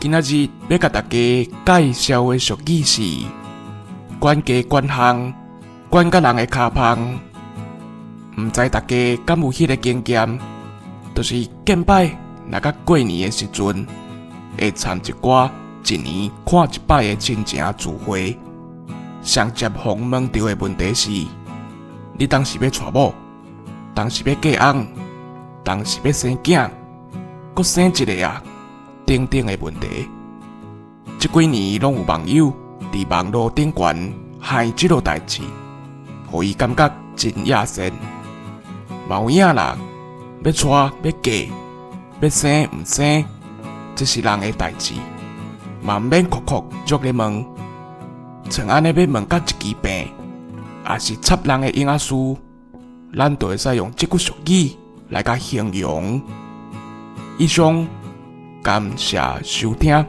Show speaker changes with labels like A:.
A: 今仔日要甲大家介绍的俗语是：管家管巷，管甲人的骹芳。毋知大家敢有迄个经验？就是见摆，若甲过年的时阵，会参一寡一年看一摆的亲情聚会。上接互问到的问题是：你当时要娶某，当时要嫁翁，当时要生囝，搁生一个啊？等等的问题。这几年拢有网友伫网络顶悬害即落代志，互伊感觉真野生。嘛有影人要娶要嫁，要生毋生，这是人的代志，嘛毋免酷酷足咧问。像安尼要问甲一支病，也是插人的婴仔事，咱就会使用即句俗语来甲形容。以上，感谢收听。